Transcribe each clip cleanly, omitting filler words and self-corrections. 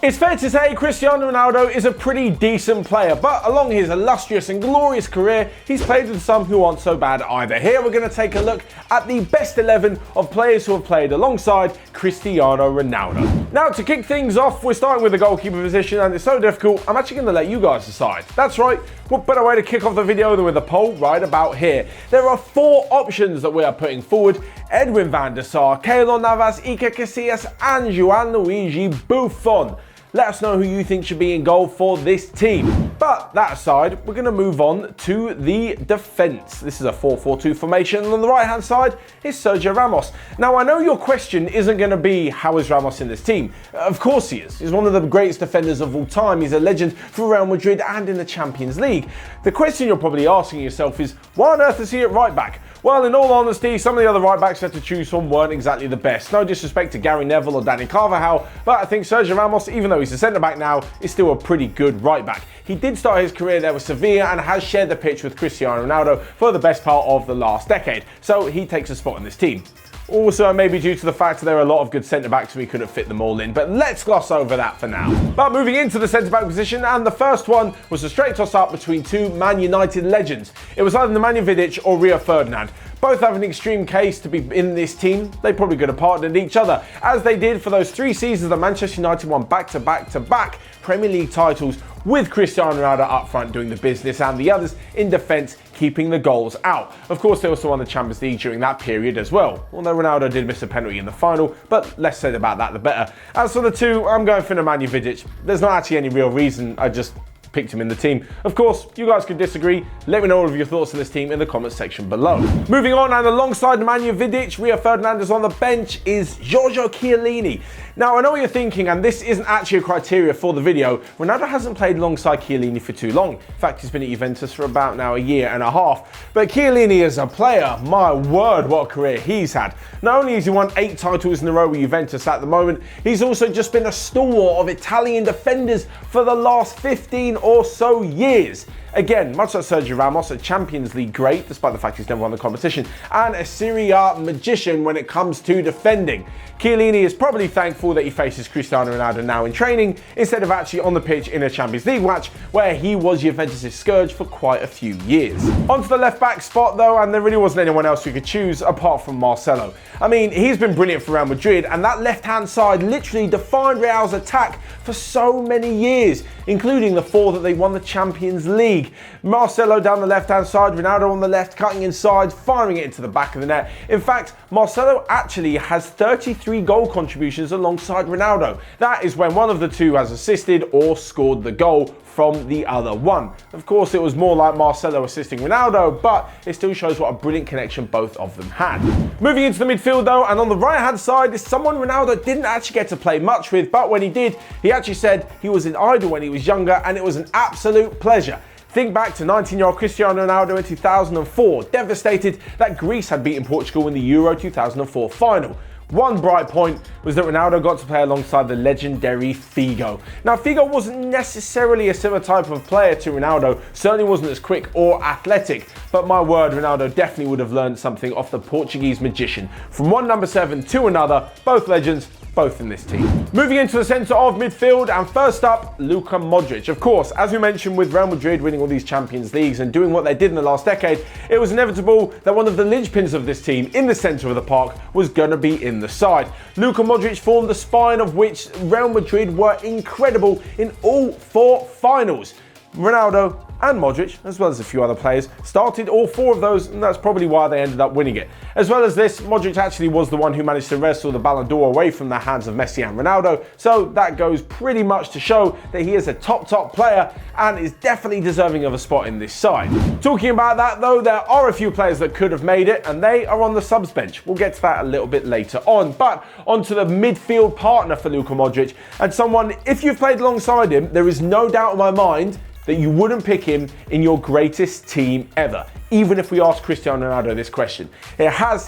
It's fair to say Cristiano Ronaldo is a pretty decent player, but along his illustrious and glorious career, he's played with some who aren't so bad either. Here we're going to take a look at the best 11 of players who have played alongside Cristiano Ronaldo. Now, to kick things off, we're starting with the goalkeeper position, and it's so difficult, I'm actually going to let you guys decide. That's right, what better way to kick off the video than with a poll right about here. There are 4 options that we are putting forward: Edwin van der Sar, Keylor Navas, Iker Casillas, and Gianluigi Buffon. Let us know who you think should be in goal for this team. But that aside, we're going to move on to the defence. This is a 4-4-2 formation, and on the right-hand side is Sergio Ramos. Now, I know your question isn't going to be, how is Ramos in this team? Of course he is. He's one of the greatest defenders of all time. He's a legend for Real Madrid and in the Champions League. The question you're probably asking yourself is, why on earth is he at right back? Well, in all honesty, some of the other right backs you had to choose from weren't exactly the best. No disrespect to Gary Neville or Danny Carvajal, but I think Sergio Ramos, even though he's a centre back now, is still a pretty good right back. He did start his career there with Sevilla and has shared the pitch with Cristiano Ronaldo for the best part of the last decade, so he takes a spot in this team. Also, maybe due to the fact that there are a lot of good centre-backs and we couldn't fit them all in, but let's gloss over that for now. But moving into the centre-back position, and the first one was a straight toss-up between 2 Man United legends. It was either Nemanja Vidic or Rio Ferdinand. Both have an extreme case to be in this team. They probably could have partnered each other, as they did for those 3 seasons that Manchester United won back-to-back Premier League titles, with Cristiano Ronaldo up front doing the business and the others in defence keeping the goals out. Of course, they also won the Champions League during that period as well, although Ronaldo did miss a penalty in the final, but less said about that the better. As for the 2, I'm going for Nemanja Vidic. There's not actually any real reason, I just picked him in the team. Of course, you guys could disagree. Let me know all of your thoughts on this team in the comments section below. Moving on, and alongside Nemanja Vidic, Rio Ferdinand on the bench is Giorgio Chiellini. Now, I know what you're thinking, and this isn't actually a criteria for the video. Ronaldo hasn't played alongside Chiellini for too long. In fact, he's been at Juventus for about now a year and a half. But Chiellini as a player, my word, what a career he's had. Not only has he won 8 titles in a row with Juventus at the moment, he's also just been a stalwart of Italian defenders for the last 15 or so years. Again, much like Sergio Ramos, a Champions League great, despite the fact he's never won the competition, and a Serie A magician when it comes to defending. Chiellini is probably thankful that he faces Cristiano Ronaldo now in training, instead of actually on the pitch in a Champions League match, where he was Juventus' scourge for quite a few years. Onto the left-back spot though, and there really wasn't anyone else we could choose apart from Marcelo. I mean, he's been brilliant for Real Madrid, and that left-hand side literally defined Real's attack for so many years, including the 4 that they won the Champions League. Marcelo down the left-hand side, Ronaldo on the left, cutting inside, firing it into the back of the net. In fact, Marcelo actually has 33 goal contributions alongside Ronaldo. That is when one of the 2 has assisted or scored the goal from the other one. Of course, it was more like Marcelo assisting Ronaldo, but it still shows what a brilliant connection both of them had. Moving into the midfield though, and on the right-hand side is someone Ronaldo didn't actually get to play much with, but when he did, he actually said he was an idol when he was younger, and it was an absolute pleasure. Think back to 19-year-old Cristiano Ronaldo in 2004, devastated that Greece had beaten Portugal in the Euro 2004 final. One bright point was that Ronaldo got to play alongside the legendary Figo. Now, Figo wasn't necessarily a similar type of player to Ronaldo, certainly wasn't as quick or athletic, but my word, Ronaldo definitely would have learned something off the Portuguese magician. From one number 7 to another, both legends, both in this team. Moving into the centre of midfield, and first up, Luka Modric. Of course, as we mentioned, with Real Madrid winning all these Champions Leagues and doing what they did in the last decade, it was inevitable that one of the linchpins of this team in the centre of the park was going to be in the side. Luka Modric formed the spine of which Real Madrid were incredible in all 4 finals. Ronaldo and Modric, as well as a few other players, started all 4 of those, and that's probably why they ended up winning it. As well as this, Modric actually was the one who managed to wrestle the Ballon d'Or away from the hands of Messi and Ronaldo, so that goes pretty much to show that he is a top player and is definitely deserving of a spot in this side. Talking about that though, there are a few players that could have made it, and they are on the subs bench. We'll get to that a little bit later on, but onto the midfield partner for Luka Modric, and someone, if you've played alongside him, there is no doubt in my mind that you wouldn't pick him in your greatest team ever, even if we ask Cristiano Ronaldo this question. It has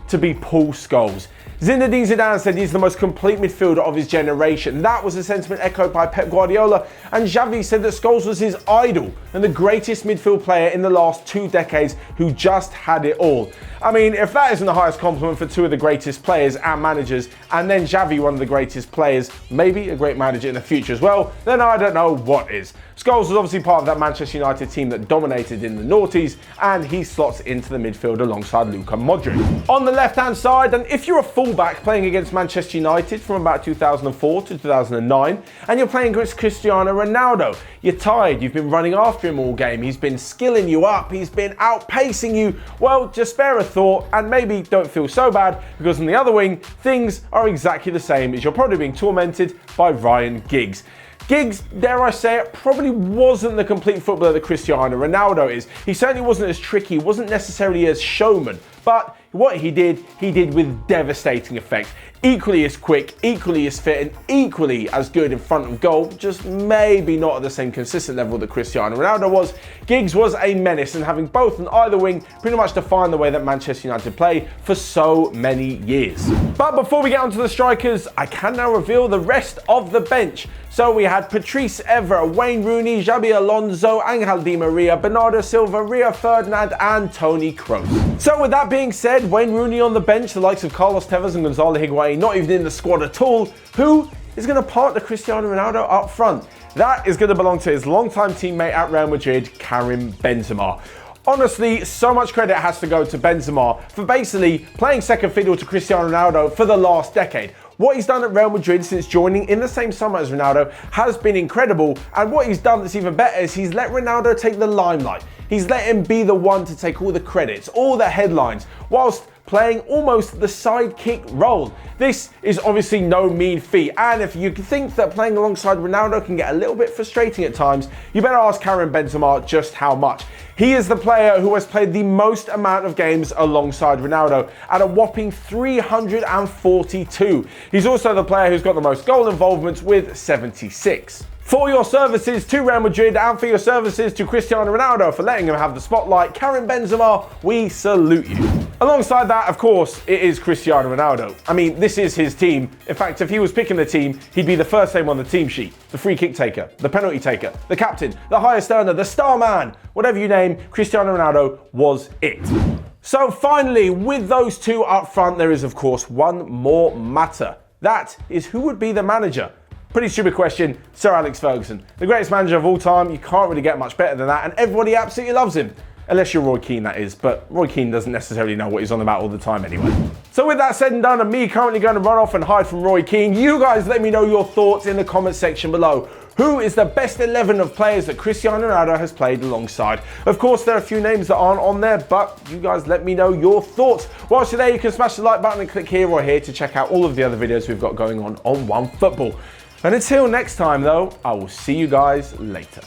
to be Paul Scholes. Zinedine Zidane said he's the most complete midfielder of his generation. That was a sentiment echoed by Pep Guardiola, and Xavi said that Scholes was his idol and the greatest midfield player in the last 2 decades who just had it all. I mean, if that isn't the highest compliment for 2 of the greatest players and managers, and then Xavi, one of the greatest players, maybe a great manager in the future as well, then I don't know what is. Scholes was obviously part of that Manchester United team that dominated in the noughties, and he slots into the midfield alongside Luka Modric. On the left-hand side, and if you're a fullback playing against Manchester United from about 2004 to 2009, and you're playing against Cristiano Ronaldo, you're tired, you've been running after him all game, he's been skilling you up, he's been outpacing you, well, just spare a thought and maybe don't feel so bad, because on the other wing, things are exactly the same as you're probably being tormented by Ryan Giggs. Giggs, dare I say it, probably wasn't the complete footballer that Cristiano Ronaldo is. He certainly wasn't as tricky, wasn't necessarily as showman, but what he did with devastating effect. Equally as quick, equally as fit, and equally as good in front of goal, just maybe not at the same consistent level that Cristiano Ronaldo was. Giggs was a menace, and having both on either wing pretty much defined the way that Manchester United play for so many years. But before we get onto the strikers, I can now reveal the rest of the bench. So we had Patrice Evra, Wayne Rooney, Xabi Alonso, Angel Di Maria, Bernardo Silva, Rio Ferdinand, and Toni Kroos. So with that being said, Wayne Rooney on the bench, the likes of Carlos Tevez and Gonzalo Higuain not even in the squad at all. Who is going to partner Cristiano Ronaldo up front? That is going to belong to his longtime teammate at Real Madrid, Karim Benzema. Honestly, so much credit has to go to Benzema for basically playing second fiddle to Cristiano Ronaldo for the last decade. What he's done at Real Madrid since joining in the same summer as Ronaldo has been incredible, and what he's done that's even better is he's let Ronaldo take the limelight. He's let him be the one to take all the credits, all the headlines, whilst playing almost the sidekick role. This is obviously no mean feat, and if you think that playing alongside Ronaldo can get a little bit frustrating at times, you better ask Karim Benzema just how much. He is the player who has played the most amount of games alongside Ronaldo at a whopping 342. He's also the player who's got the most goal involvements with 76. For your services to Real Madrid and for your services to Cristiano Ronaldo for letting him have the spotlight, Karim Benzema, we salute you. Alongside that, of course, it is Cristiano Ronaldo. I mean, this is his team. In fact, if he was picking the team, he'd be the first name on the team sheet. The free kick taker, the penalty taker, the captain, the highest earner, the star man, whatever you name, Cristiano Ronaldo was it. So finally, with those 2 up front, there is of course one more matter. That is who would be the manager. Pretty stupid question, Sir Alex Ferguson. The greatest manager of all time, you can't really get much better than that, and everybody absolutely loves him. Unless you're Roy Keane, that is, but Roy Keane doesn't necessarily know what he's on about all the time anyway. So with that said and done, and me currently going to run off and hide from Roy Keane, you guys let me know your thoughts in the comment section below. Who is the best 11 of players that Cristiano Ronaldo has played alongside? Of course, there are a few names that aren't on there, but you guys let me know your thoughts. Whilst you're there, you can smash the like button and click here or here to check out all of the other videos we've got going on Onefootball. And until next time though, I will see you guys later.